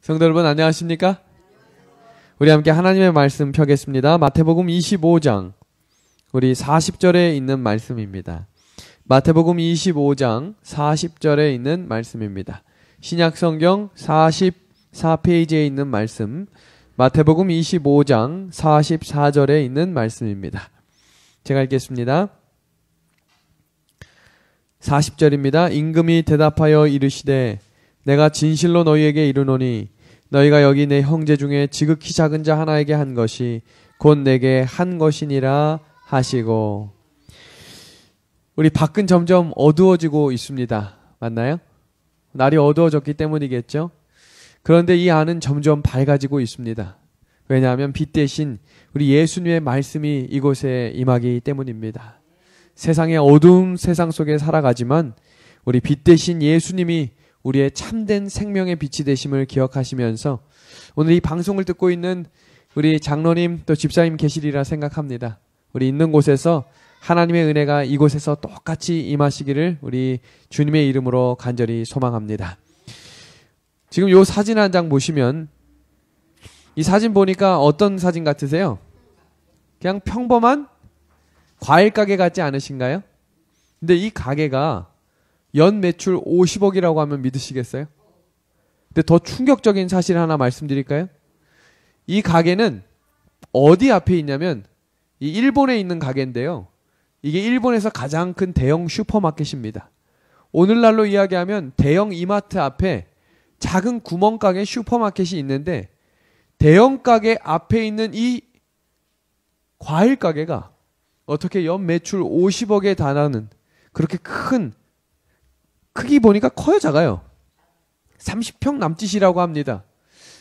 성도 여러분 안녕하십니까? 우리 함께 하나님의 말씀 펴겠습니다. 마태복음 25장 우리 40절에 있는 말씀입니다. 마태복음 25장 40절에 있는 말씀입니다. 신약성경 44페이지에 있는 말씀, 마태복음 25장 44절에 있는 말씀입니다. 제가 읽겠습니다. 40절입니다. 임금이 대답하여 이르시되 내가 진실로 너희에게 이르노니 너희가 여기 내 형제 중에 지극히 작은 자 하나에게 한 것이 곧 내게 한 것이니라 하시고. 우리 밖은 점점 어두워지고 있습니다. 맞나요? 날이 어두워졌기 때문이겠죠? 그런데 이 안은 점점 밝아지고 있습니다. 왜냐하면 빛 대신 우리 예수님의 말씀이 이곳에 임하기 때문입니다. 세상의 어두운 세상 속에 살아가지만 우리 빛 대신 예수님이 우리의 참된 생명의 빛이 되심을 기억하시면서 오늘 이 방송을 듣고 있는 우리 장로님 또 집사님 계시리라 생각합니다. 우리 있는 곳에서 하나님의 은혜가 이곳에서 똑같이 임하시기를 우리 주님의 이름으로 간절히 소망합니다. 지금 요 사진 한 장 보시면 이 사진 보니까 어떤 사진 같으세요? 그냥 평범한 과일 가게 같지 않으신가요? 근데 이 가게가 연 매출 50억이라고 하면 믿으시겠어요? 근데 더 충격적인 사실 하나 말씀드릴까요? 이 가게는 어디 앞에 있냐면 이 일본에 있는 가게인데요. 이게 일본에서 가장 큰 대형 슈퍼마켓입니다. 오늘날로 이야기하면 대형 이마트 앞에 작은 구멍가게 슈퍼마켓이 있는데 대형 가게 앞에 있는 이 과일 가게가 어떻게 연 매출 50억에 달하는 그렇게 큰 크기 보니까 커요, 작아요? 30평 남짓이라고 합니다.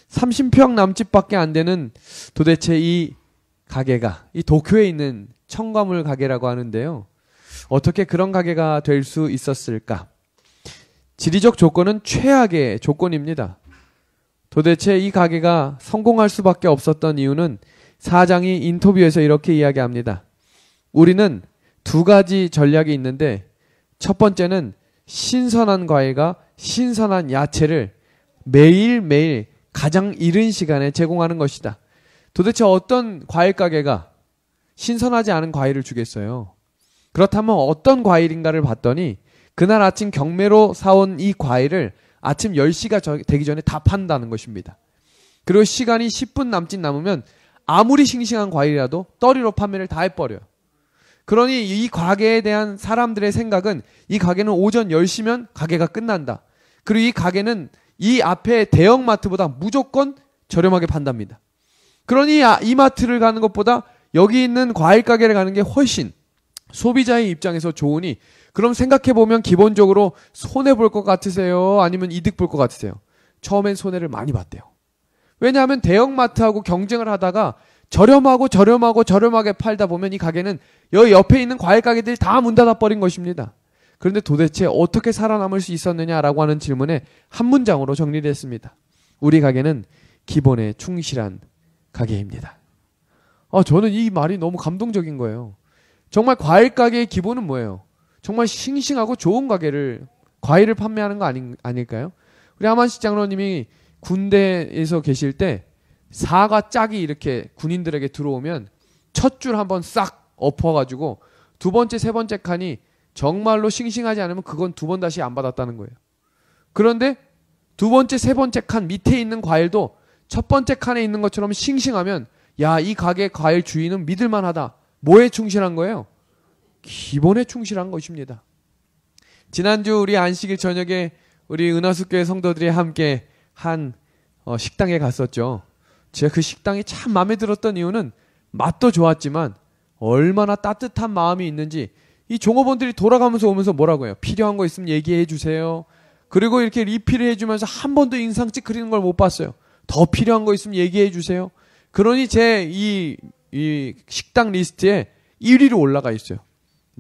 30평 남짓밖에 안 되는 도대체 이 가게가 이 도쿄에 있는 청과물 가게라고 하는데요. 어떻게 그런 가게가 될 수 있었을까? 지리적 조건은 최악의 조건입니다. 도대체 이 가게가 성공할 수밖에 없었던 이유는 사장이 인터뷰에서 이렇게 이야기합니다. 우리는 두 가지 전략이 있는데 첫 번째는 신선한 과일과 신선한 야채를 매일매일 가장 이른 시간에 제공하는 것이다. 도대체 어떤 과일 가게가 신선하지 않은 과일을 주겠어요? 그렇다면 어떤 과일인가를 봤더니 그날 아침 경매로 사온 이 과일을 아침 10시가 되기 전에 다 판다는 것입니다. 그리고 시간이 10분 남짓 남으면 아무리 싱싱한 과일이라도 떨이로 판매를 다 해버려요. 그러니 이 가게에 대한 사람들의 생각은 이 가게는 오전 10시면 가게가 끝난다. 그리고 이 가게는 이 앞에 대형마트보다 무조건 저렴하게 판답니다. 그러니 이 마트를 가는 것보다 여기 있는 과일 가게를 가는 게 훨씬 소비자의 입장에서 좋으니 그럼 생각해보면 기본적으로 손해볼 것 같으세요? 아니면 이득 볼 것 같으세요? 처음엔 손해를 많이 봤대요. 왜냐하면 대형마트하고 경쟁을 하다가 저렴하게 팔다 보면 이 가게는 여기 옆에 있는 과일 가게들이 다 문 닫아버린 것입니다. 그런데 도대체 어떻게 살아남을 수 있었느냐라고 하는 질문에 한 문장으로 정리를 했습니다. 우리 가게는 기본에 충실한 가게입니다. 저는 이 말이 너무 감동적인 거예요. 정말 과일 가게의 기본은 뭐예요? 정말 싱싱하고 좋은 과일을 판매하는 거 아닐까요? 우리 하만식 장로님이 군대에서 계실 때 사과 짝이 이렇게 군인들에게 들어오면 첫 줄 한번 싹 엎어가지고 두 번째, 세 번째 칸이 정말로 싱싱하지 않으면 그건 두 번 다시 안 받았다는 거예요. 그런데 두 번째, 세 번째 칸 밑에 있는 과일도 첫 번째 칸에 있는 것처럼 싱싱하면 야, 이 가게 과일 주인은 믿을만하다. 뭐에 충실한 거예요? 기본에 충실한 것입니다. 지난주 우리 안식일 저녁에 우리 은하수교회 성도들이 함께 한 식당에 갔었죠. 제가 그 식당이 참 마음에 들었던 이유는 맛도 좋았지만 얼마나 따뜻한 마음이 있는지 이 종업원들이 돌아가면서 오면서 뭐라고 해요? 필요한 거 있으면 얘기해 주세요. 그리고 이렇게 리필을 해주면서 한 번도 인상 찌푸리는 걸 못 봤어요. 더 필요한 거 있으면 얘기해 주세요. 그러니 제 이 식당 리스트에 1위로 올라가 있어요.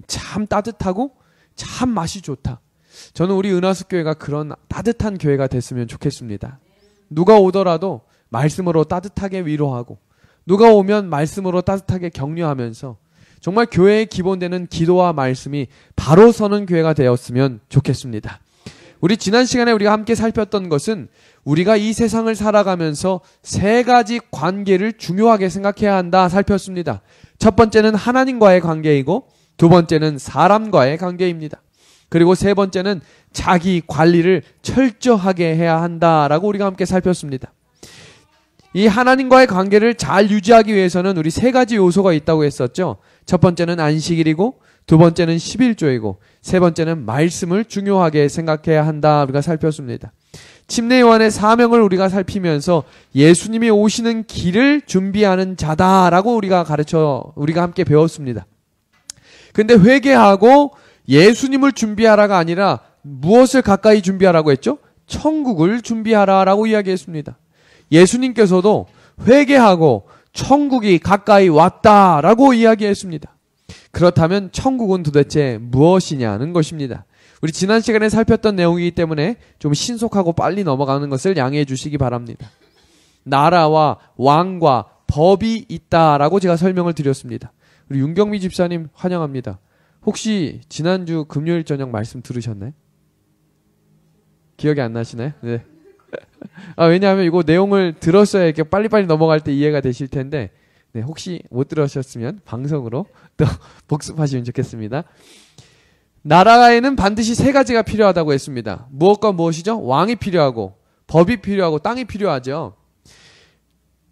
참 따뜻하고 참 맛이 좋다. 저는 우리 은하수교회가 그런 따뜻한 교회가 됐으면 좋겠습니다. 누가 오더라도 말씀으로 따뜻하게 위로하고 누가 오면 말씀으로 따뜻하게 격려하면서 정말 교회의 기본되는 기도와 말씀이 바로 서는 교회가 되었으면 좋겠습니다. 우리 지난 시간에 우리가 함께 살폈던 것은 우리가 이 세상을 살아가면서 세 가지 관계를 중요하게 생각해야 한다 살폈습니다. 첫 번째는 하나님과의 관계이고, 두 번째는 사람과의 관계입니다. 그리고 세 번째는 자기 관리를 철저하게 해야 한다라고 우리가 함께 살폈습니다. 이 하나님과의 관계를 잘 유지하기 위해서는 우리 세 가지 요소가 있다고 했었죠. 첫 번째는 안식일이고, 두 번째는 11조이고, 세 번째는 말씀을 중요하게 생각해야 한다 우리가 살폈습니다. 침례 요한의 사명을 우리가 살피면서 예수님이 오시는 길을 준비하는 자다라고 우리가 함께 배웠습니다. 근데 회개하고 예수님을 준비하라가 아니라 무엇을 가까이 준비하라고 했죠? 천국을 준비하라라고 이야기했습니다. 예수님께서도 회개하고 천국이 가까이 왔다라고 이야기했습니다. 그렇다면 천국은 도대체 무엇이냐는 것입니다. 우리 지난 시간에 살폈던 내용이기 때문에 좀 신속하고 빨리 넘어가는 것을 양해해 주시기 바랍니다. 나라와 왕과 법이 있다라고 제가 설명을 드렸습니다. 우리 윤경미 집사님 환영합니다. 혹시 지난주 금요일 저녁 말씀 들으셨나요? 기억이 안 나시나요? 네. 왜냐하면 이거 내용을 들었어야 이렇게 빨리빨리 넘어갈 때 이해가 되실 텐데, 네, 혹시 못 들으셨으면 방송으로 또 복습하시면 좋겠습니다. 나라에는 반드시 세 가지가 필요하다고 했습니다. 무엇과 무엇이죠? 왕이 필요하고, 법이 필요하고, 땅이 필요하죠.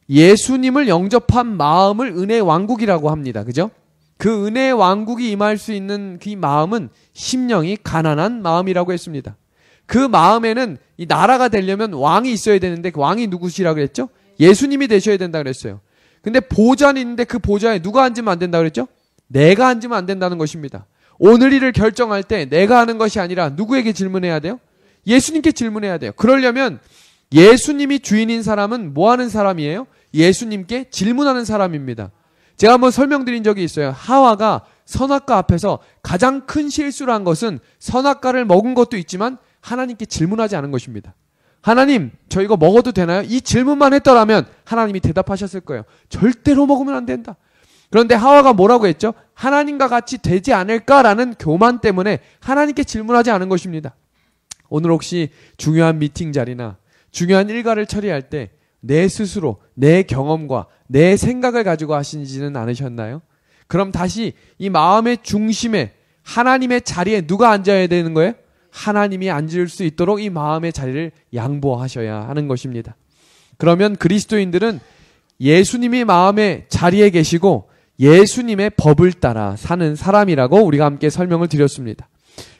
예수님을 영접한 마음을 은혜의 왕국이라고 합니다. 그죠? 그 은혜의 왕국이 임할 수 있는 그 마음은 심령이 가난한 마음이라고 했습니다. 그 마음에는 이 나라가 되려면 왕이 있어야 되는데, 그 왕이 누구시라고 그랬죠? 예수님이 되셔야 된다고 그랬어요. 근데 보좌는 있는데 그 보좌에 누가 앉으면 안 된다고 그랬죠? 내가 앉으면 안 된다는 것입니다. 오늘 일을 결정할 때 내가 하는 것이 아니라 누구에게 질문해야 돼요? 예수님께 질문해야 돼요. 그러려면 예수님이 주인인 사람은 뭐 하는 사람이에요? 예수님께 질문하는 사람입니다. 제가 한번 설명드린 적이 있어요. 하와가 선악과 앞에서 가장 큰 실수를 한 것은 선악과를 먹은 것도 있지만 하나님께 질문하지 않은 것입니다. 하나님, 저 이거 먹어도 되나요? 이 질문만 했더라면 하나님이 대답하셨을 거예요. 절대로 먹으면 안 된다. 그런데 하와가 뭐라고 했죠? 하나님과 같이 되지 않을까라는 교만 때문에 하나님께 질문하지 않은 것입니다. 오늘 혹시 중요한 미팅 자리나 중요한 일과를 처리할 때 내 스스로 내 경험과 내 생각을 가지고 하시지는 않으셨나요? 그럼 다시 이 마음의 중심에 하나님의 자리에 누가 앉아야 되는 거예요? 하나님이 앉을 수 있도록 이 마음의 자리를 양보하셔야 하는 것입니다. 그러면 그리스도인들은 예수님이 마음의 자리에 계시고 예수님의 법을 따라 사는 사람이라고 우리가 함께 설명을 드렸습니다.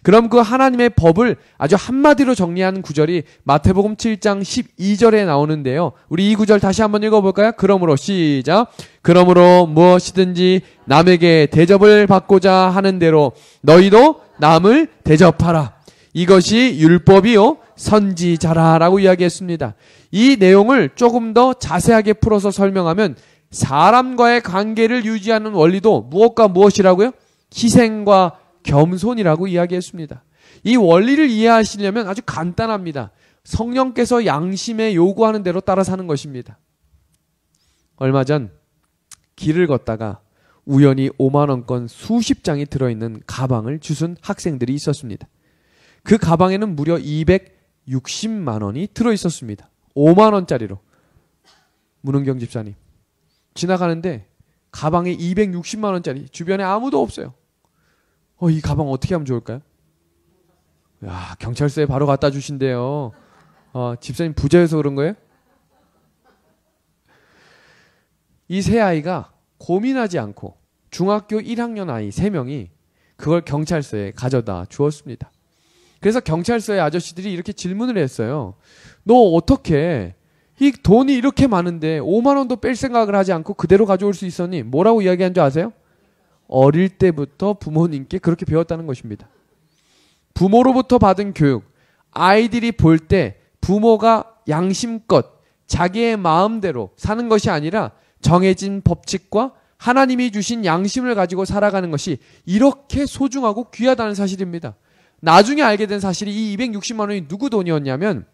그럼 그 하나님의 법을 아주 한마디로 정리하는 구절이 마태복음 7장 12절에 나오는데요. 우리 이 구절 다시 한번 읽어볼까요? 그러므로 시작. 그러므로 무엇이든지 남에게 대접을 받고자 하는 대로 너희도 남을 대접하라. 이것이 율법이요 선지자라라고 이야기했습니다. 이 내용을 조금 더 자세하게 풀어서 설명하면 사람과의 관계를 유지하는 원리도 무엇과 무엇이라고요? 희생과 겸손이라고 이야기했습니다. 이 원리를 이해하시려면 아주 간단합니다. 성령께서 양심에 요구하는 대로 따라 사는 것입니다. 얼마 전 길을 걷다가 우연히 5만 원권 수십 장이 들어있는 가방을 주운 학생들이 있었습니다. 그 가방에는 무려 260만 원이 들어있었습니다. 5만 원짜리로. 문은경 집사님, 지나가는데 가방에 260만 원짜리, 주변에 아무도 없어요. 이 가방 어떻게 하면 좋을까요? 야, 경찰서에 바로 갖다 주신대요. 집사님 부자여서 그런 거예요? 이 세 아이가 고민하지 않고 중학교 1학년 아이 3명이 그걸 경찰서에 가져다 주었습니다. 그래서 경찰서의 아저씨들이 이렇게 질문을 했어요. 너 어떻게 이 돈이 이렇게 많은데 5만 원도 뺄 생각을 하지 않고 그대로 가져올 수 있었니? 뭐라고 이야기한 줄 아세요? 어릴 때부터 부모님께 그렇게 배웠다는 것입니다. 부모로부터 받은 교육, 아이들이 볼 때 부모가 양심껏 자기의 마음대로 사는 것이 아니라 정해진 법칙과 하나님이 주신 양심을 가지고 살아가는 것이 이렇게 소중하고 귀하다는 사실입니다. 나중에 알게 된 사실이 이 260만 원이 누구 돈이었냐면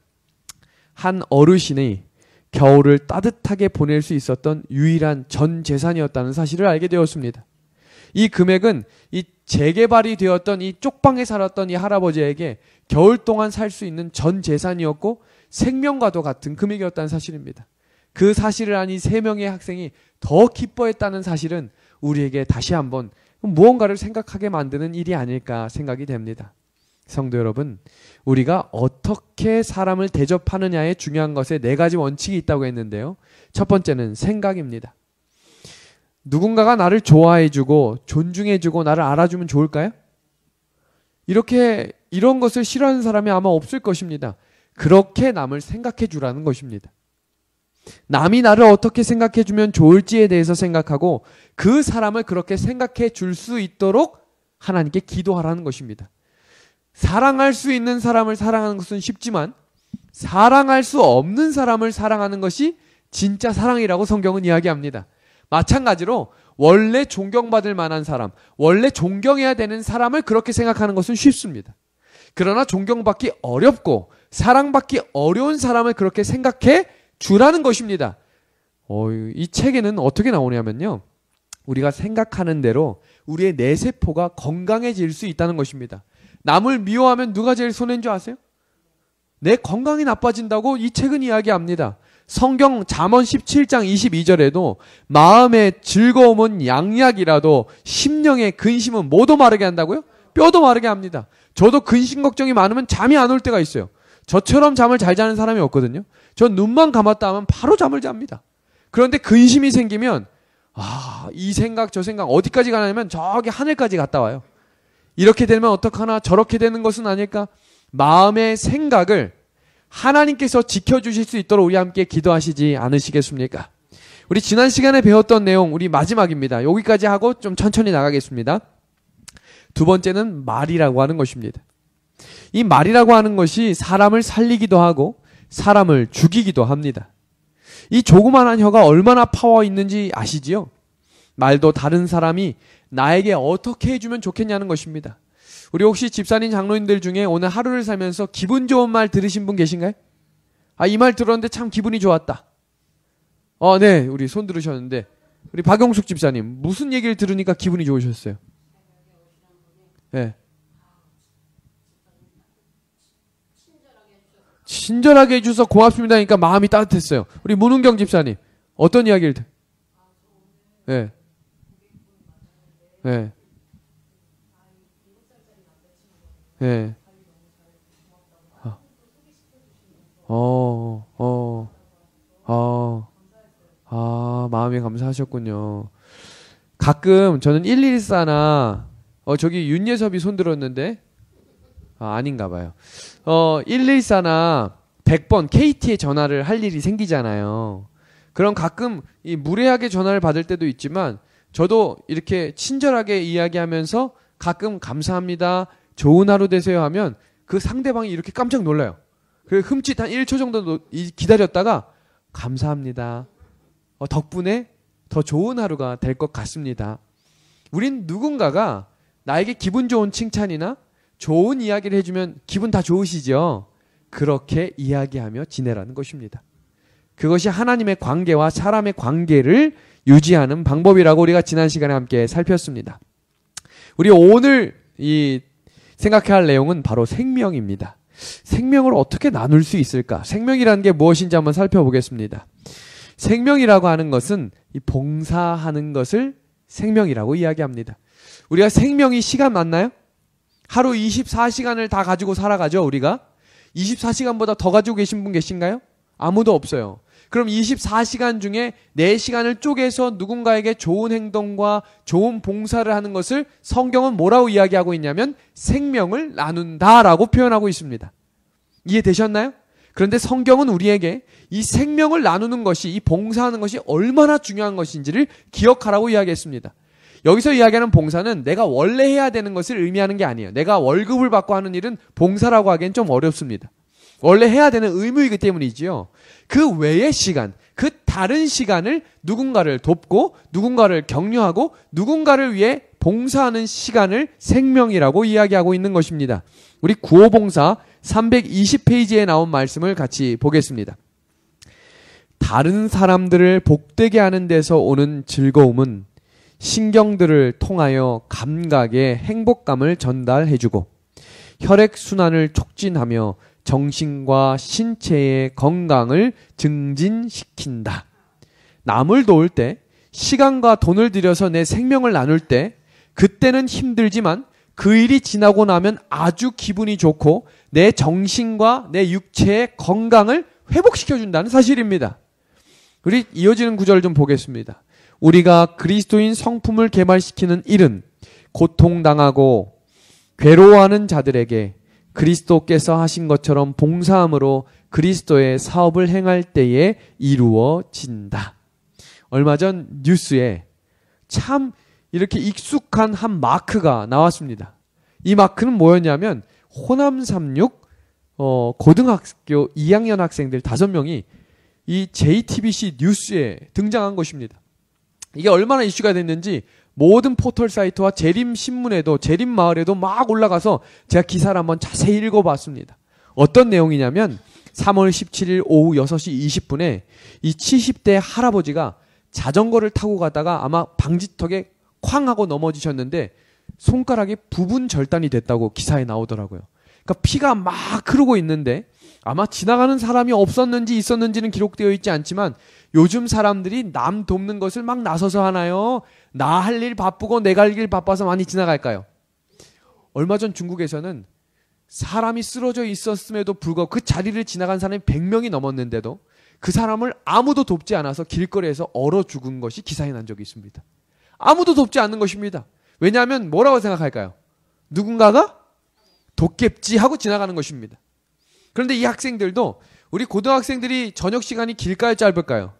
한 어르신이 겨울을 따뜻하게 보낼 수 있었던 유일한 전 재산이었다는 사실을 알게 되었습니다. 이 금액은 이 재개발이 되었던 이 쪽방에 살았던 이 할아버지에게 겨울 동안 살 수 있는 전 재산이었고 생명과도 같은 금액이었다는 사실입니다. 그 사실을 안 이 세 명의 학생이 더 기뻐했다는 사실은 우리에게 다시 한번 무언가를 생각하게 만드는 일이 아닐까 생각이 됩니다. 성도 여러분, 우리가 어떻게 사람을 대접하느냐에 중요한 것에 네 가지 원칙이 있다고 했는데요. 첫 번째는 생각입니다. 누군가가 나를 좋아해주고 존중해주고 나를 알아주면 좋을까요? 이런 것을 싫어하는 사람이 아마 없을 것입니다. 그렇게 남을 생각해 주라는 것입니다. 남이 나를 어떻게 생각해 주면 좋을지에 대해서 생각하고 그 사람을 그렇게 생각해 줄 수 있도록 하나님께 기도하라는 것입니다. 사랑할 수 있는 사람을 사랑하는 것은 쉽지만 사랑할 수 없는 사람을 사랑하는 것이 진짜 사랑이라고 성경은 이야기합니다. 마찬가지로 원래 존경받을 만한 사람, 원래 존경해야 되는 사람을 그렇게 생각하는 것은 쉽습니다. 그러나 존경받기 어렵고 사랑받기 어려운 사람을 그렇게 생각해 주라는 것입니다. 이 책에는 어떻게 나오냐면요. 우리가 생각하는 대로 우리의 뇌세포가 건강해질 수 있다는 것입니다. 남을 미워하면 누가 제일 손해인 줄 아세요? 내 건강이 나빠진다고 이 책은 이야기합니다. 성경 잠언 17장 22절에도 마음의 즐거움은 양약이라도 심령의 근심은 뭐도 마르게 한다고요? 뼈도 마르게 합니다. 저도 근심 걱정이 많으면 잠이 안 올 때가 있어요. 저처럼 잠을 잘 자는 사람이 없거든요. 전 눈만 감았다 하면 바로 잠을 잡니다. 그런데 근심이 생기면 이 생각 저 생각 어디까지 가냐면 저기 하늘까지 갔다 와요. 이렇게 되면 어떡하나 저렇게 되는 것은 아닐까? 마음의 생각을 하나님께서 지켜주실 수 있도록 우리 함께 기도하시지 않으시겠습니까? 우리 지난 시간에 배웠던 내용 우리 마지막입니다. 여기까지 하고 좀 천천히 나가겠습니다. 두 번째는 말이라고 하는 것입니다. 이 말이라고 하는 것이 사람을 살리기도 하고 사람을 죽이기도 합니다. 이 조그만한 혀가 얼마나 파워 있는지 아시지요? 말도 다른 사람이 나에게 어떻게 해주면 좋겠냐는 것입니다. 우리 혹시 집사님 장로님들 중에 오늘 하루를 살면서 기분 좋은 말 들으신 분 계신가요? 이 말 들었는데 참 기분이 좋았다. 네, 우리 손 들으셨는데 우리 박용숙 집사님 무슨 얘기를 들으니까 기분이 좋으셨어요? 네. 친절하게 해주셔서 고맙습니다. 그러니까 마음이 따뜻했어요. 우리 문은경 집사님 어떤 이야기를 네. 네. 네. 마음이 감사하셨군요. 가끔 저는 114나 저기 윤예섭이 손 들었는데 아닌가 봐요. 114나 100번 KT에 전화를 할 일이 생기잖아요. 그럼 가끔 이 무례하게 전화를 받을 때도 있지만 저도 이렇게 친절하게 이야기하면서 가끔 감사합니다. 좋은 하루 되세요 하면 그 상대방이 이렇게 깜짝 놀라요. 그래서 흠칫 한 1초 정도 기다렸다가 감사합니다. 덕분에 더 좋은 하루가 될 것 같습니다. 우린 누군가가 나에게 기분 좋은 칭찬이나 좋은 이야기를 해주면 기분 다 좋으시죠? 그렇게 이야기하며 지내라는 것입니다. 그것이 하나님의 관계와 사람의 관계를 유지하는 방법이라고 우리가 지난 시간에 함께 살폈습니다. 우리 오늘 생각해야 할 내용은 바로 생명입니다. 생명을 어떻게 나눌 수 있을까? 생명이라는 게 무엇인지 한번 살펴보겠습니다. 생명이라고 하는 것은 이 봉사하는 것을 생명이라고 이야기합니다. 우리가 생명이 시간 맞나요? 하루 24시간을 다 가지고 살아가죠, 우리가? 24시간보다 더 가지고 계신 분 계신가요? 아무도 없어요. 그럼 24시간 중에 4시간을 쪼개서 누군가에게 좋은 행동과 좋은 봉사를 하는 것을 성경은 뭐라고 이야기하고 있냐면 생명을 나눈다라고 표현하고 있습니다. 이해되셨나요? 그런데 성경은 우리에게 이 생명을 나누는 것이, 이 봉사하는 것이 얼마나 중요한 것인지를 기억하라고 이야기했습니다. 여기서 이야기하는 봉사는 내가 원래 해야 되는 것을 의미하는 게 아니에요. 내가 월급을 받고 하는 일은 봉사라고 하기엔 좀 어렵습니다. 원래 해야 되는 의무이기 때문이지요. 그 외의 시간, 그 다른 시간을 누군가를 돕고 누군가를 격려하고 누군가를 위해 봉사하는 시간을 생명이라고 이야기하고 있는 것입니다. 우리 구호봉사 320페이지에 나온 말씀을 같이 보겠습니다. 다른 사람들을 복되게 하는 데서 오는 즐거움은 신경들을 통하여 감각의 행복감을 전달해주고 혈액순환을 촉진하며 정신과 신체의 건강을 증진시킨다. 남을 도울 때, 시간과 돈을 들여서 내 생명을 나눌 때 그때는 힘들지만 그 일이 지나고 나면 아주 기분이 좋고 내 정신과 내 육체의 건강을 회복시켜준다는 사실입니다. 우리 이어지는 구절을 좀 보겠습니다. 우리가 그리스도인 성품을 개발시키는 일은 고통당하고 괴로워하는 자들에게 그리스도께서 하신 것처럼 봉사함으로 그리스도의 사업을 행할 때에 이루어진다. 얼마 전 뉴스에 참 이렇게 익숙한 한 마크가 나왔습니다. 이 마크는 뭐였냐면 호남 36 고등학교 2학년 학생들 5명이 이 JTBC 뉴스에 등장한 것입니다. 이게 얼마나 이슈가 됐는지 모든 포털 사이트와 재림신문에도 재림마을에도 막 올라가서 제가 기사를 한번 자세히 읽어봤습니다. 어떤 내용이냐면 3월 17일 오후 6시 20분에 이 70대 할아버지가 자전거를 타고 가다가 아마 방지턱에 쾅 하고 넘어지셨는데 손가락이 부분 절단이 됐다고 기사에 나오더라고요. 그러니까 피가 막 흐르고 있는데 아마 지나가는 사람이 없었는지 있었는지는 기록되어 있지 않지만 요즘 사람들이 남 돕는 것을 막 나서서 하나요? 나 할 일 바쁘고 내가 할 일 바빠서 많이 지나갈까요? 얼마 전 중국에서는 사람이 쓰러져 있었음에도 불구하고 그 자리를 지나간 사람이 100명이 넘었는데도 그 사람을 아무도 돕지 않아서 길거리에서 얼어 죽은 것이 기사에 난 적이 있습니다. 아무도 돕지 않는 것입니다. 왜냐하면 뭐라고 생각할까요? 누군가가 돕겠지 하고 지나가는 것입니다. 그런데 이 학생들도 우리 고등학생들이 저녁 시간이 길까요 짧을까요?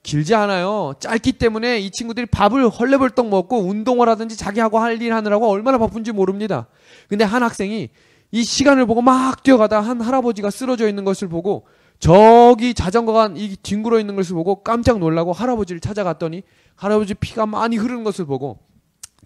길지 않아요. 짧기 때문에 이 친구들이 밥을 헐레벌떡 먹고 운동을 하든지 자기하고 할 일 하느라고 얼마나 바쁜지 모릅니다. 근데 한 학생이 이 시간을 보고 막 뛰어가다 한 할아버지가 쓰러져 있는 것을 보고 저기 자전거가 이 뒹굴어 있는 것을 보고 깜짝 놀라고 할아버지를 찾아갔더니 할아버지 피가 많이 흐르는 것을 보고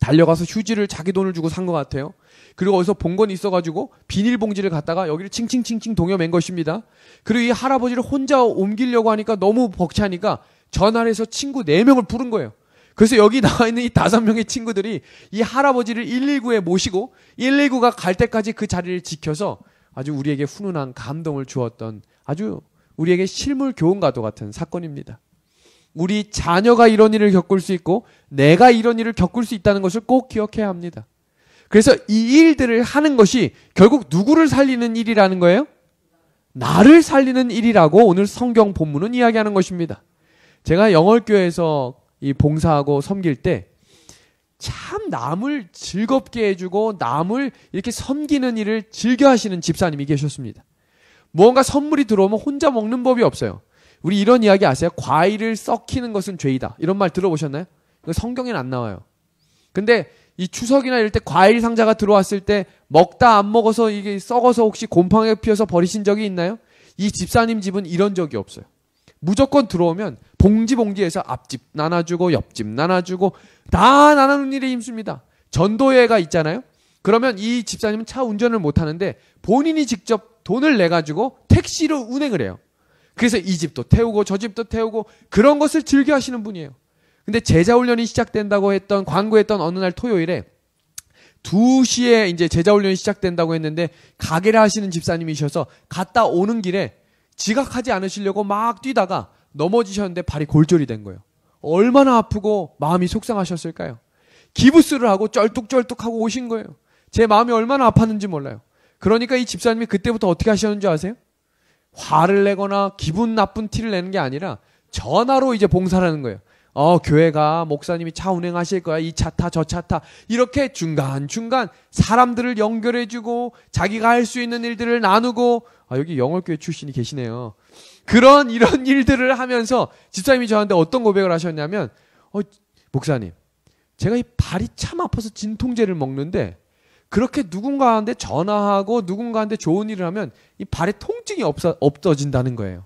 달려가서 휴지를 자기 돈을 주고 산 것 같아요. 그리고 어디서 본 건 있어가지고 비닐봉지를 갖다가 여기를 칭칭칭칭 동여맨 것입니다. 그리고 이 할아버지를 혼자 옮기려고 하니까 너무 벅차니까 전화를 해서 친구 4명을 부른 거예요. 그래서 여기 나와 있는 이 5명의 친구들이 이 할아버지를 119에 모시고 119가 갈 때까지 그 자리를 지켜서 아주 우리에게 훈훈한 감동을 주었던 아주 우리에게 실물 교훈과도 같은 사건입니다. 우리 자녀가 이런 일을 겪을 수 있고 내가 이런 일을 겪을 수 있다는 것을 꼭 기억해야 합니다. 그래서 이 일들을 하는 것이 결국 누구를 살리는 일이라는 거예요? 나를 살리는 일이라고 오늘 성경 본문은 이야기하는 것입니다. 제가 영월교회에서 이 봉사하고 섬길 때 참 남을 즐겁게 해주고 남을 이렇게 섬기는 일을 즐겨 하시는 집사님이 계셨습니다. 무언가 선물이 들어오면 혼자 먹는 법이 없어요. 우리 이런 이야기 아세요? 과일을 썩히는 것은 죄이다. 이런 말 들어보셨나요? 이거 성경에는 안 나와요. 근데 이 추석이나 이럴 때 과일 상자가 들어왔을 때 먹다 안 먹어서 이게 썩어서 혹시 곰팡이가 피어서 버리신 적이 있나요? 이 집사님 집은 이런 적이 없어요. 무조건 들어오면 봉지에서 앞집 나눠주고 옆집 나눠주고 다 나누는 일에 힘씁니다. 전도회가 있잖아요. 그러면 이 집사님은 차 운전을 못하는데 본인이 직접 돈을 내가지고 택시로 운행을 해요. 그래서 이 집도 태우고 저 집도 태우고 그런 것을 즐겨 하시는 분이에요. 근데 제자훈련이 시작된다고 했던 광고했던 어느 날 토요일에 2시에 이제 제자훈련이 시작된다고 했는데 가게를 하시는 집사님이셔서 갔다 오는 길에 지각하지 않으시려고 막 뛰다가 넘어지셨는데 발이 골절이 된 거예요. 얼마나 아프고 마음이 속상하셨을까요? 기부스를 하고 쩔뚝쩔뚝하고 오신 거예요. 제 마음이 얼마나 아팠는지 몰라요. 그러니까 이 집사님이 그때부터 어떻게 하셨는지 아세요? 화를 내거나 기분 나쁜 티를 내는 게 아니라 전화로 이제 봉사를 하는 거예요. 교회가 목사님이 차 운행하실 거야. 이 차 타, 저 차 타. 이렇게 중간중간 사람들을 연결해주고 자기가 할 수 있는 일들을 나누고 여기 영월교회 출신이 계시네요. 이런 일들을 하면서 집사님이 저한테 어떤 고백을 하셨냐면 목사님 제가 이 발이 참 아파서 진통제를 먹는데 그렇게 누군가한테 전화하고 누군가한테 좋은 일을 하면 이 발에 통증이 없어진다는 거예요.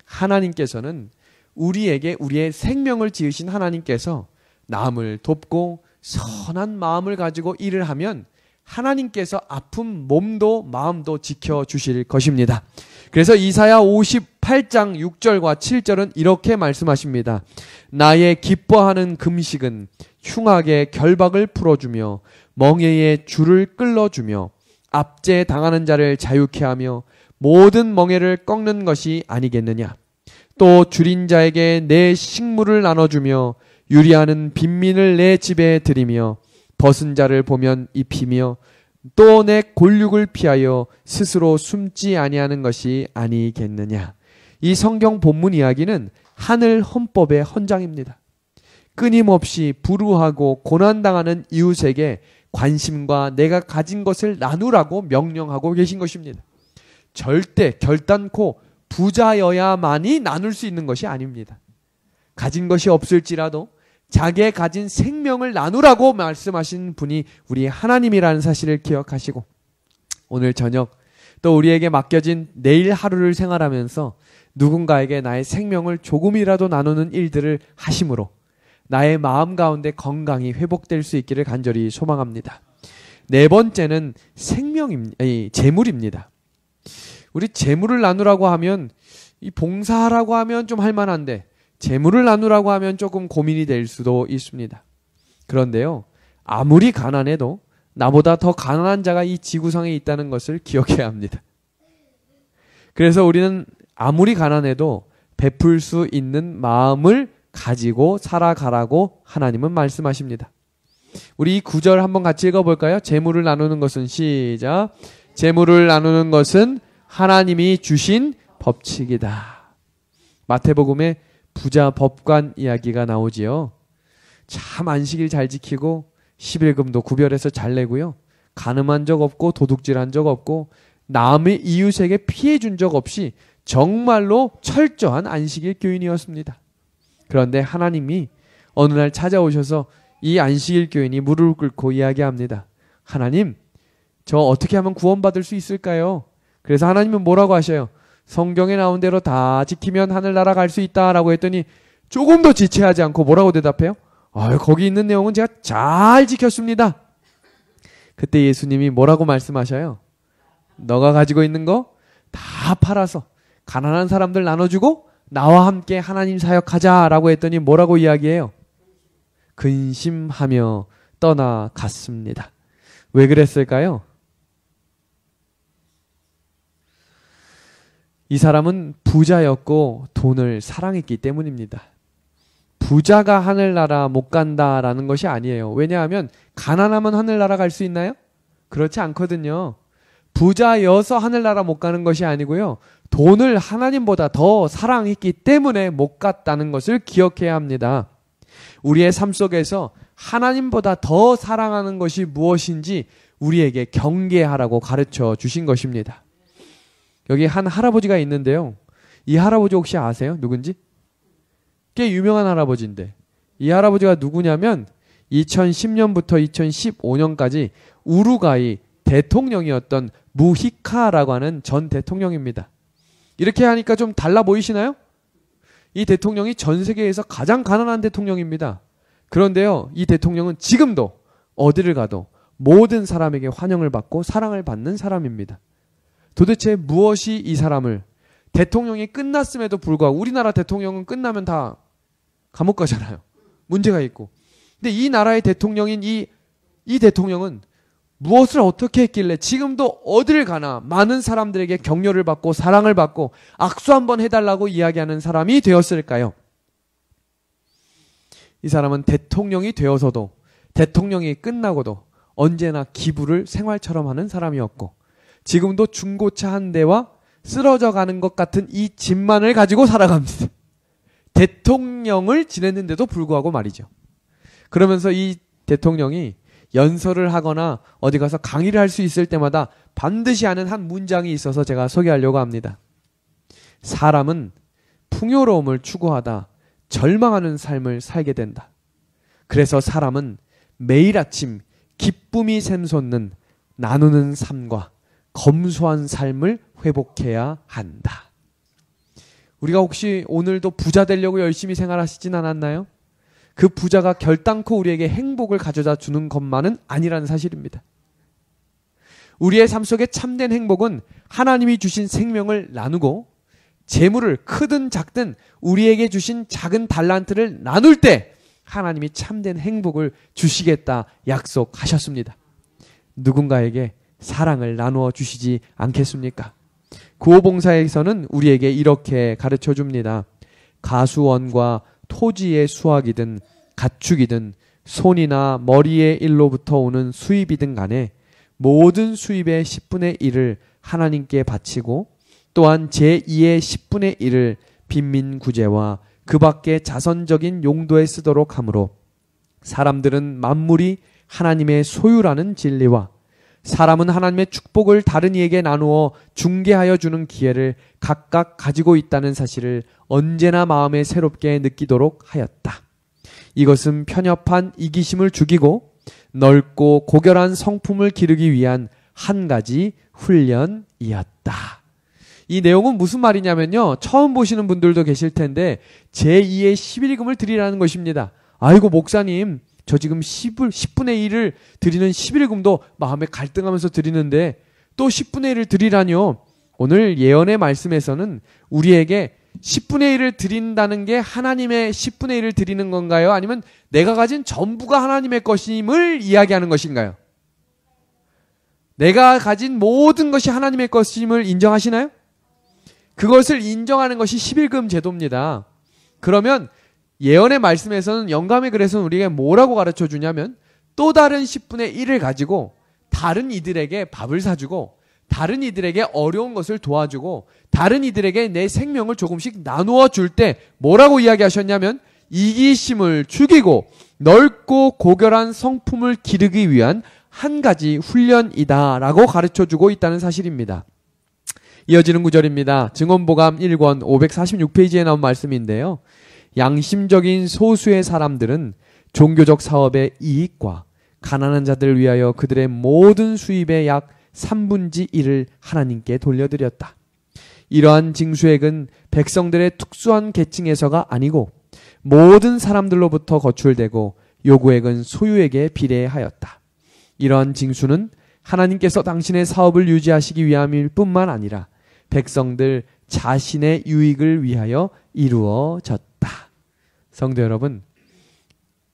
하나님께서는 우리에게 우리의 생명을 지으신 하나님께서 남을 돕고 선한 마음을 가지고 일을 하면 하나님께서 아픈 몸도 마음도 지켜주실 것입니다. 그래서 이사야 58장 6절과 7절은 이렇게 말씀하십니다. 나의 기뻐하는 금식은 흉악의 결박을 풀어주며 멍에의 줄을 끌어주며 압제 당하는 자를 자유케 하며 모든 멍에를 꺾는 것이 아니겠느냐. 또 줄인 자에게 내 식물을 나눠주며 유리하는 빈민을 내 집에 들이며 벗은 자를 보면 입히며 또 내 골육을 피하여 스스로 숨지 아니하는 것이 아니겠느냐. 이 성경 본문 이야기는 하늘 헌법의 헌장입니다. 끊임없이 불우하고 고난당하는 이웃에게 관심과 내가 가진 것을 나누라고 명령하고 계신 것입니다. 절대 결단코 부자여야만이 나눌 수 있는 것이 아닙니다. 가진 것이 없을지라도 자기의 가진 생명을 나누라고 말씀하신 분이 우리 하나님이라는 사실을 기억하시고 오늘 저녁 또 우리에게 맡겨진 내일 하루를 생활하면서 누군가에게 나의 생명을 조금이라도 나누는 일들을 하심으로 나의 마음 가운데 건강이 회복될 수 있기를 간절히 소망합니다. 네 번째는 재물입니다. 우리 재물을 나누라고 하면 이 봉사하라고 하면 좀 할만한데 재물을 나누라고 하면 조금 고민이 될 수도 있습니다. 그런데요, 아무리 가난해도 나보다 더 가난한 자가 이 지구상에 있다는 것을 기억해야 합니다. 그래서 우리는 아무리 가난해도 베풀 수 있는 마음을 가지고 살아가라고 하나님은 말씀하십니다. 우리 이 구절 한번 같이 읽어볼까요? 재물을 나누는 것은 시작. 재물을 나누는 것은 하나님이 주신 법칙이다. 마태복음에 부자 법관 이야기가 나오지요. 참 안식일 잘 지키고 11금도 구별해서 잘 내고요. 간음한 적 없고 도둑질한 적 없고 남의 이웃에게 피해 준 적 없이 정말로 철저한 안식일 교인이었습니다. 그런데 하나님이 어느 날 찾아오셔서 이 안식일 교인이 무릎을 꿇고 이야기합니다. 하나님, 저 어떻게 하면 구원받을 수 있을까요? 그래서 하나님은 뭐라고 하셔요? 성경에 나온 대로 다 지키면 하늘나라 갈 수 있다라고 했더니 조금도 지체하지 않고 뭐라고 대답해요? 거기 있는 내용은 제가 잘 지켰습니다. 그때 예수님이 뭐라고 말씀하셔요? 너가 가지고 있는 거 다 팔아서 가난한 사람들 나눠주고 나와 함께 하나님 사역하자라고 했더니 뭐라고 이야기해요? 근심하며 떠나갔습니다. 왜 그랬을까요? 이 사람은 부자였고 돈을 사랑했기 때문입니다. 부자가 하늘나라 못 간다라는 것이 아니에요. 왜냐하면 가난하면 하늘나라 갈 수 있나요? 그렇지 않거든요. 부자여서 하늘나라 못 가는 것이 아니고요. 돈을 하나님보다 더 사랑했기 때문에 못 갔다는 것을 기억해야 합니다. 우리의 삶 속에서 하나님보다 더 사랑하는 것이 무엇인지 우리에게 경계하라고 가르쳐 주신 것입니다. 여기 한 할아버지가 있는데요. 이 할아버지 혹시 아세요? 누군지? 꽤 유명한 할아버지인데 이 할아버지가 누구냐면 2010년부터 2015년까지 우루과이 대통령이었던 무히카라고 하는 전 대통령입니다. 이렇게 하니까 좀 달라 보이시나요? 이 대통령이 전 세계에서 가장 가난한 대통령입니다. 그런데요, 이 대통령은 지금도 어디를 가도 모든 사람에게 환영을 받고 사랑을 받는 사람입니다. 도대체 무엇이 이 사람을, 대통령이 끝났음에도 불구하고, 우리나라 대통령은 끝나면 다 감옥 가잖아요. 문제가 있고. 근데 이 나라의 대통령인 이 대통령은 무엇을 어떻게 했길래 지금도 어딜 가나 많은 사람들에게 격려를 받고 사랑을 받고 악수 한번 해달라고 이야기하는 사람이 되었을까요? 이 사람은 대통령이 되어서도, 대통령이 끝나고도 언제나 기부를 생활처럼 하는 사람이었고, 지금도 중고차 한 대와 쓰러져 가는 것 같은 이 집만을 가지고 살아갑니다. 대통령을 지냈는데도 불구하고 말이죠. 그러면서 이 대통령이 연설을 하거나 어디 가서 강의를 할 수 있을 때마다 반드시 하는 한 문장이 있어서 제가 소개하려고 합니다. 사람은 풍요로움을 추구하다 절망하는 삶을 살게 된다. 그래서 사람은 매일 아침 기쁨이 샘솟는 나누는 삶과 검소한 삶을 회복해야 한다. 우리가 혹시 오늘도 부자 되려고 열심히 생활하시진 않았나요? 그 부자가 결단코 우리에게 행복을 가져다 주는 것만은 아니라는 사실입니다. 우리의 삶 속에 참된 행복은 하나님이 주신 생명을 나누고 재물을 크든 작든 우리에게 주신 작은 달란트를 나눌 때 하나님이 참된 행복을 주시겠다 약속하셨습니다. 누군가에게 사랑을 나누어 주시지 않겠습니까? 구호봉사에서는 우리에게 이렇게 가르쳐 줍니다. 가수원과 토지의 수확이든 가축이든 손이나 머리의 일로부터 오는 수입이든 간에 모든 수입의 10분의 1을 하나님께 바치고 또한 제2의 10분의 1을 빈민구제와 그 밖의 자선적인 용도에 쓰도록 하므로 사람들은 만물이 하나님의 소유라는 진리와 사람은 하나님의 축복을 다른 이에게 나누어 중개하여 주는 기회를 각각 가지고 있다는 사실을 언제나 마음에 새롭게 느끼도록 하였다. 이것은 편협한 이기심을 죽이고 넓고 고결한 성품을 기르기 위한 한 가지 훈련이었다. 이 내용은 무슨 말이냐면요. 처음 보시는 분들도 계실 텐데 제2의 11금을 드리라는 것입니다. 아이고 목사님 저 지금 10분의 1을 드리는 11금도 마음에 갈등하면서 드리는데 또 10분의 1을 드리라뇨. 오늘 예언의 말씀에서는 우리에게 10분의 1을 드린다는 게 하나님의 10분의 1을 드리는 건가요? 아니면 내가 가진 전부가 하나님의 것임을 이야기하는 것인가요? 내가 가진 모든 것이 하나님의 것임을 인정하시나요? 그것을 인정하는 것이 11금 제도입니다. 그러면 예언의 말씀에서는 영감의 글에서는 우리에게 뭐라고 가르쳐 주냐면 또 다른 10분의 1을 가지고 다른 이들에게 밥을 사주고 다른 이들에게 어려운 것을 도와주고 다른 이들에게 내 생명을 조금씩 나누어 줄 때 뭐라고 이야기하셨냐면 이기심을 죽이고 넓고 고결한 성품을 기르기 위한 한 가지 훈련이다라고 가르쳐 주고 있다는 사실입니다. 이어지는 구절입니다. 증언보감 1권 546페이지에 나온 말씀인데요. 양심적인 소수의 사람들은 종교적 사업의 이익과 가난한 자들을 위하여 그들의 모든 수입의 약 3분의 1을 하나님께 돌려드렸다. 이러한 징수액은 백성들의 특수한 계층에서가 아니고 모든 사람들로부터 거출되고 요구액은 소유에게 비례하였다. 이러한 징수는 하나님께서 당신의 사업을 유지하시기 위함일 뿐만 아니라 백성들 자신의 유익을 위하여 이루어졌다. 성도 여러분,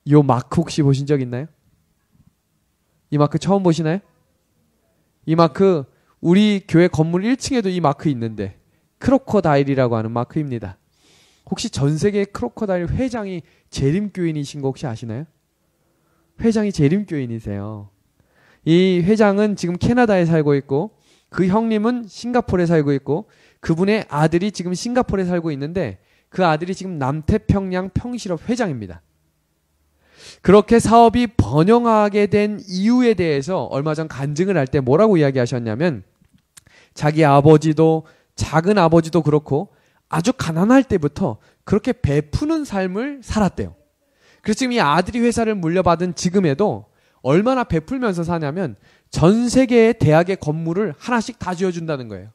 이 마크 혹시 보신 적 있나요? 이 마크 처음 보시나요? 이 마크 우리 교회 건물 1층에도 이 마크 있는데 크로커다일이라고 하는 마크입니다. 혹시 전 세계 크로커다일 회장이 재림교인이신 거 혹시 아시나요? 회장이 재림교인이세요. 이 회장은 지금 캐나다에 살고 있고 그 형님은 싱가포르에 살고 있고 그분의 아들이 지금 싱가포르에 살고 있는데 그 아들이 지금 남태평양 평실업 회장입니다. 그렇게 사업이 번영하게 된 이유에 대해서 얼마 전 간증을 할 때 뭐라고 이야기하셨냐면 자기 아버지도 작은 아버지도 그렇고 아주 가난할 때부터 그렇게 베푸는 삶을 살았대요. 그래서 지금 이 아들이 회사를 물려받은 지금에도 얼마나 베풀면서 사냐면 전 세계의 대학의 건물을 하나씩 다 지어준다는 거예요.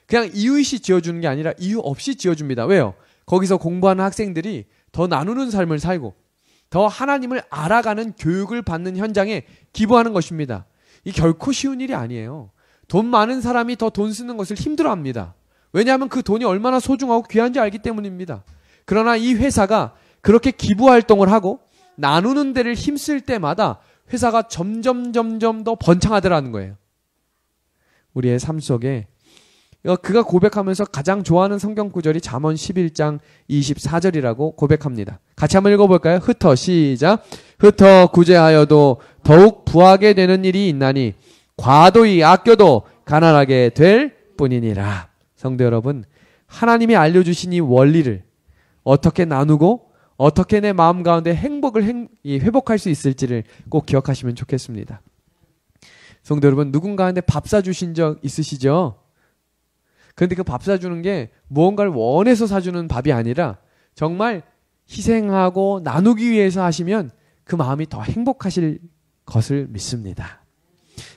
그냥 이유이시 지어주는 게 아니라 이유 없이 지어줍니다. 왜요? 거기서 공부하는 학생들이 더 나누는 삶을 살고 더 하나님을 알아가는 교육을 받는 현장에 기부하는 것입니다. 이 결코 쉬운 일이 아니에요. 돈 많은 사람이 더 돈 쓰는 것을 힘들어합니다. 왜냐하면 그 돈이 얼마나 소중하고 귀한지 알기 때문입니다. 그러나 이 회사가 그렇게 기부 활동을 하고 나누는 데를 힘쓸 때마다 회사가 점점 더 번창하더라는 거예요. 우리의 삶 속에 그가 고백하면서 가장 좋아하는 성경 구절이 잠언 11장 24절이라고 고백합니다. 같이 한번 읽어볼까요? 흩어 시작. 흩어 구제하여도 더욱 부하게 되는 일이 있나니 과도히 아껴도 가난하게 될 뿐이니라. 성도 여러분, 하나님이 알려주신 이 원리를 어떻게 나누고 어떻게 내 마음 가운데 행복을 회복할 수 있을지를 꼭 기억하시면 좋겠습니다. 성도 여러분, 누군가한테 밥 사주신 적 있으시죠? 그런데 그 밥 사주는 게 무언가를 원해서 사주는 밥이 아니라 정말 희생하고 나누기 위해서 하시면 그 마음이 더 행복하실 것을 믿습니다.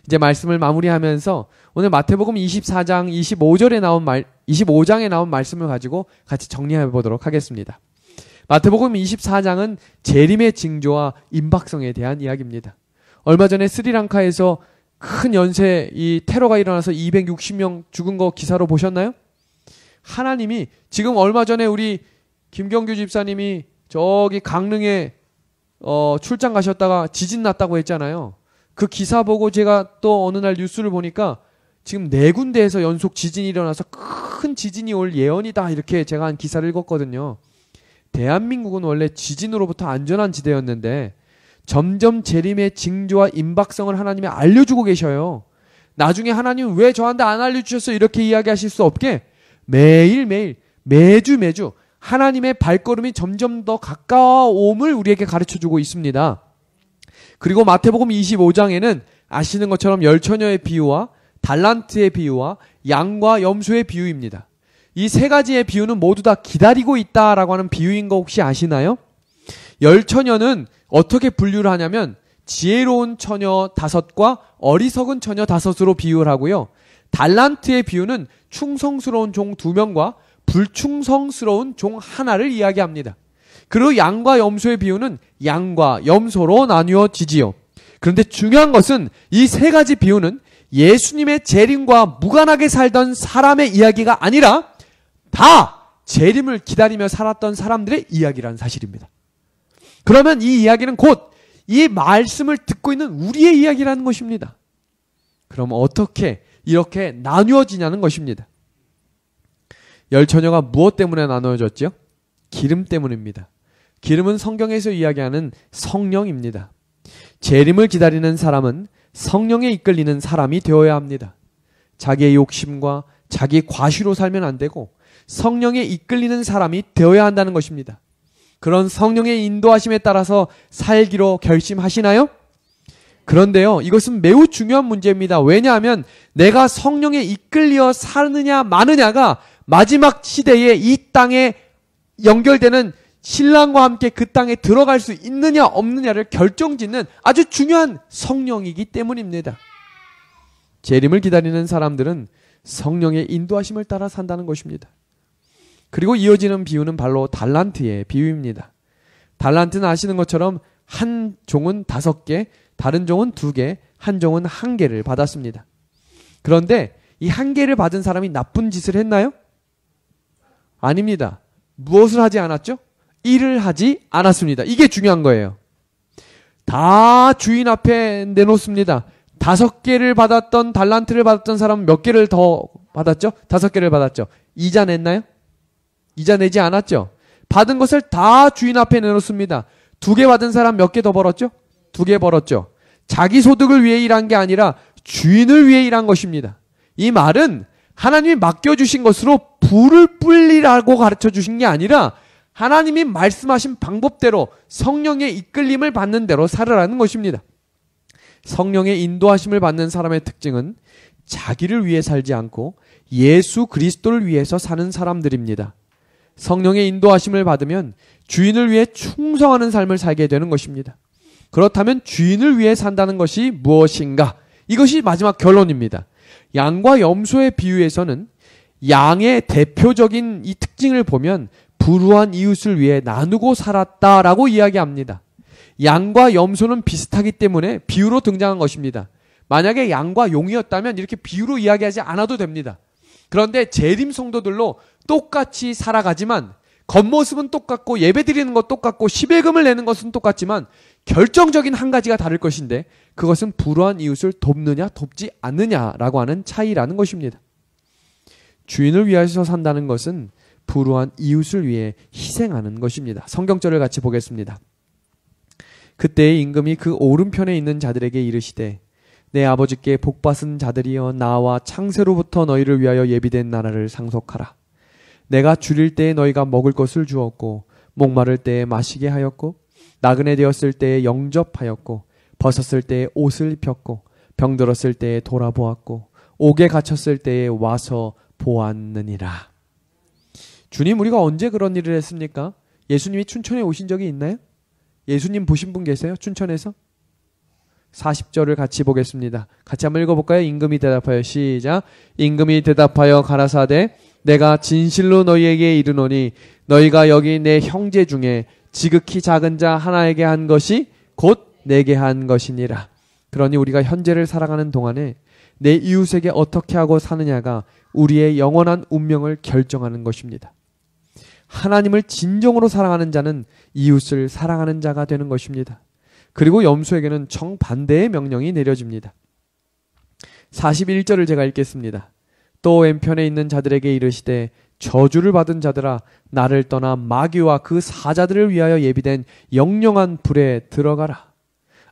이제 말씀을 마무리하면서 오늘 마태복음 24장 25장에 나온 말씀을 가지고 같이 정리해 보도록 하겠습니다. 마태복음 24장은 재림의 징조와 임박성에 대한 이야기입니다. 얼마 전에 스리랑카에서 큰 연쇄 이 테러가 일어나서 260명 죽은 거 기사로 보셨나요? 하나님이 지금 얼마 전에 우리 김경규 집사님이 저기 강릉에 출장 가셨다가 지진 났다고 했잖아요. 그 기사 보고 제가 또 어느 날 뉴스를 보니까 지금 4군데에서 연속 지진이 일어나서 큰 지진이 올 예언이다 이렇게 제가 한 기사를 읽었거든요. 대한민국은 원래 지진으로부터 안전한 지대였는데 점점 재림의 징조와 임박성을 하나님이 알려주고 계셔요. 나중에 하나님 왜 저한테 안 알려주셨어 이렇게 이야기하실 수 없게 매일매일 매주 하나님의 발걸음이 점점 더 가까워옴을 우리에게 가르쳐주고 있습니다. 그리고 마태복음 25장에는 아시는 것처럼 열처녀의 비유와 달란트의 비유와 양과 염소의 비유입니다. 이 세 가지의 비유는 모두 다 기다리고 있다라고 하는 비유인 거 혹시 아시나요? 열처녀는 어떻게 분류를 하냐면 지혜로운 처녀 5과 어리석은 처녀 5으로 비유를 하고요. 달란트의 비유는 충성스러운 종 2명과 불충성스러운 종 1를 이야기합니다. 그리고 양과 염소의 비유는 양과 염소로 나뉘어지지요. 그런데 중요한 것은 이 세 가지 비유는 예수님의 재림과 무관하게 살던 사람의 이야기가 아니라 다 재림을 기다리며 살았던 사람들의 이야기라는 사실입니다. 그러면 이 이야기는 곧 이 말씀을 듣고 있는 우리의 이야기라는 것입니다. 그럼 어떻게 이렇게 나누어지냐는 것입니다. 열처녀가 무엇 때문에 나누어졌죠? 기름 때문입니다. 기름은 성경에서 이야기하는 성령입니다. 재림을 기다리는 사람은 성령에 이끌리는 사람이 되어야 합니다. 자기의 욕심과 자기 과시로 살면 안 되고 성령에 이끌리는 사람이 되어야 한다는 것입니다. 그런 성령의 인도하심에 따라서 살기로 결심하시나요? 그런데요, 이것은 매우 중요한 문제입니다. 왜냐하면 내가 성령에 이끌려 사느냐 마느냐가 마지막 시대에 이 땅에 연결되는 신랑과 함께 그 땅에 들어갈 수 있느냐 없느냐를 결정짓는 아주 중요한 성령이기 때문입니다. 재림을 기다리는 사람들은 성령의 인도하심을 따라 산다는 것입니다. 그리고 이어지는 비유는 바로 달란트의 비유입니다. 달란트는 아시는 것처럼 한 종은 5개, 다른 종은 2개, 한 종은 1개를 받았습니다. 그런데 이 1개를 받은 사람이 나쁜 짓을 했나요? 아닙니다. 무엇을 하지 않았죠? 일을 하지 않았습니다. 이게 중요한 거예요. 다 주인 앞에 내놓습니다. 5개를 받았던 달란트를 받았던 사람은 몇 개를 더 받았죠? 5개를 받았죠. 이자 냈나요? 이자 내지 않았죠. 받은 것을 다 주인 앞에 내놓습니다. 2개 받은 사람 몇 개 더 벌었죠? 2개 벌었죠. 자기 소득을 위해 일한 게 아니라 주인을 위해 일한 것입니다. 이 말은 하나님이 맡겨주신 것으로 불을 뿔리라고 가르쳐 주신 게 아니라 하나님이 말씀하신 방법대로 성령의 이끌림을 받는 대로 살으라는 것입니다. 성령의 인도하심을 받는 사람의 특징은 자기를 위해 살지 않고 예수 그리스도를 위해서 사는 사람들입니다. 성령의 인도하심을 받으면 주인을 위해 충성하는 삶을 살게 되는 것입니다. 그렇다면 주인을 위해 산다는 것이 무엇인가? 이것이 마지막 결론입니다. 양과 염소의 비유에서는 양의 대표적인 이 특징을 보면 불우한 이웃을 위해 나누고 살았다라고 이야기합니다. 양과 염소는 비슷하기 때문에 비유로 등장한 것입니다. 만약에 양과 용이었다면 이렇게 비유로 이야기하지 않아도 됩니다. 그런데 재림 성도들로 똑같이 살아가지만 겉모습은 똑같고 예배드리는 것 똑같고 십일금을 내는 것은 똑같지만 결정적인 한 가지가 다를 것인데 그것은 불우한 이웃을 돕느냐 돕지 않느냐라고 하는 차이라는 것입니다. 주인을 위해서 산다는 것은 불우한 이웃을 위해 희생하는 것입니다. 성경절을 같이 보겠습니다. 그때의 임금이 그 오른편에 있는 자들에게 이르시되 내 아버지께 복받은 자들이여 나와 창세로부터 너희를 위하여 예비된 나라를 상속하라. 내가 줄일 때에 너희가 먹을 것을 주었고 목마를 때에 마시게 하였고 나그네 되었을 때에 영접하였고 벗었을 때에 옷을 입혔고 병들었을 때에 돌아보았고 옥에 갇혔을 때에 와서 보았느니라. 주님, 우리가 언제 그런 일을 했습니까? 예수님이 춘천에 오신 적이 있나요? 예수님 보신 분 계세요? 춘천에서? 40절을 같이 보겠습니다. 같이 한번 읽어볼까요? 임금이 대답하여 시작. 임금이 대답하여 가라사대 내가 진실로 너희에게 이르노니 너희가 여기 내 형제 중에 지극히 작은 자 하나에게 한 것이 곧 내게 한 것이니라. 그러니 우리가 현재를 살아가는 동안에 내 이웃에게 어떻게 하고 사느냐가 우리의 영원한 운명을 결정하는 것입니다. 하나님을 진정으로 사랑하는 자는 이웃을 사랑하는 자가 되는 것입니다. 그리고 염소에게는 정반대의 명령이 내려집니다. 41절을 제가 읽겠습니다. 또 왼편에 있는 자들에게 이르시되 저주를 받은 자들아 나를 떠나 마귀와 그 사자들을 위하여 예비된 영영한 불에 들어가라.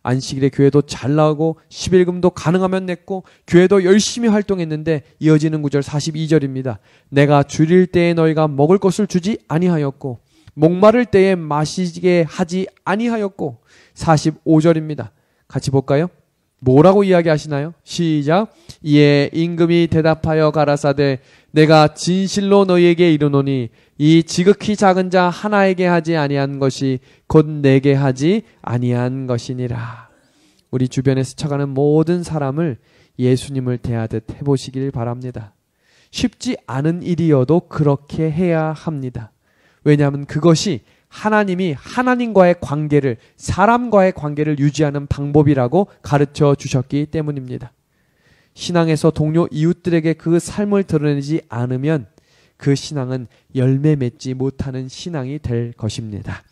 안식일에 교회도 잘 나오고 11금도 가능하면 냈고 교회도 열심히 활동했는데 이어지는 구절 42절입니다. 내가 줄일 때에 너희가 먹을 것을 주지 아니하였고 목마를 때에 마시게 하지 아니하였고 45절입니다. 같이 볼까요? 뭐라고 이야기하시나요? 시작. 이에 임금이 대답하여 가라사대 내가 진실로 너희에게 이르노니 이 지극히 작은 자 하나에게 하지 아니한 것이 곧 내게 하지 아니한 것이니라. 우리 주변에 스쳐가는 모든 사람을 예수님을 대하듯 해보시길 바랍니다. 쉽지 않은 일이어도 그렇게 해야 합니다. 왜냐하면 그것이 하나님이 하나님과의 관계를, 사람과의 관계를 유지하는 방법이라고 가르쳐 주셨기 때문입니다. 신앙에서 동료 이웃들에게 그 삶을 드러내지 않으면 그 신앙은 열매 맺지 못하는 신앙이 될 것입니다.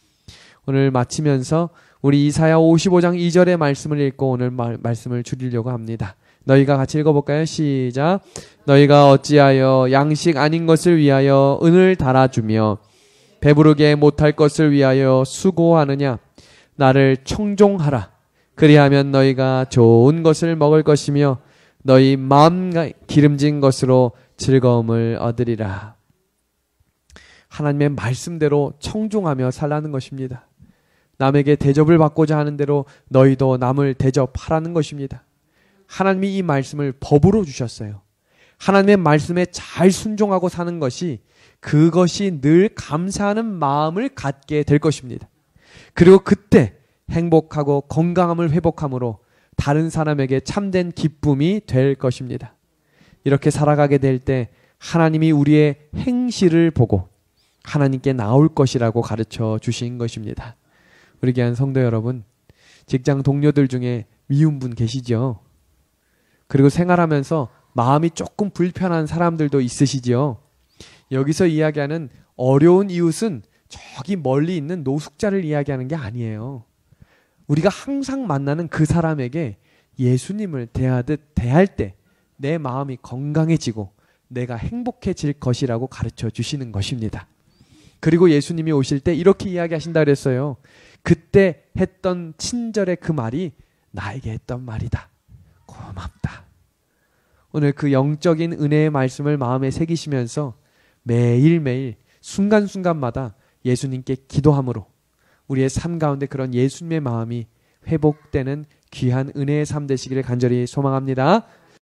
오늘 마치면서 우리 이사야 55장 2절의 말씀을 읽고 오늘 말씀을 줄이려고 합니다. 너희가 같이 읽어볼까요? 시작. 너희가 어찌하여 양식 아닌 것을 위하여 은을 달아주며 배부르게 못할 것을 위하여 수고하느냐. 나를 청종하라. 그리하면 너희가 좋은 것을 먹을 것이며 너희 마음 기름진 것으로 즐거움을 얻으리라. 하나님의 말씀대로 청종하며 살라는 것입니다. 남에게 대접을 받고자 하는 대로 너희도 남을 대접하라는 것입니다. 하나님이 이 말씀을 법으로 주셨어요. 하나님의 말씀에 잘 순종하고 사는 것이 그것이 늘 감사하는 마음을 갖게 될 것입니다. 그리고 그때 행복하고 건강함을 회복함으로 다른 사람에게 참된 기쁨이 될 것입니다. 이렇게 살아가게 될 때 하나님이 우리의 행실을 보고 하나님께 나올 것이라고 가르쳐 주신 것입니다. 우리 귀한 성도 여러분, 직장 동료들 중에 미운 분 계시죠? 그리고 생활하면서 마음이 조금 불편한 사람들도 있으시지요? 여기서 이야기하는 어려운 이웃은 저기 멀리 있는 노숙자를 이야기하는 게 아니에요. 우리가 항상 만나는 그 사람에게 예수님을 대하듯 대할 때 내 마음이 건강해지고 내가 행복해질 것이라고 가르쳐 주시는 것입니다. 그리고 예수님이 오실 때 이렇게 이야기하신다 그랬어요. 그때 했던 친절의 그 말이 나에게 했던 말이다. 고맙다. 오늘 그 영적인 은혜의 말씀을 마음에 새기시면서 매일매일 순간순간마다 예수님께 기도함으로 우리의 삶 가운데 그런 예수님의 마음이 회복되는 귀한 은혜의 삶 되시기를 간절히 소망합니다.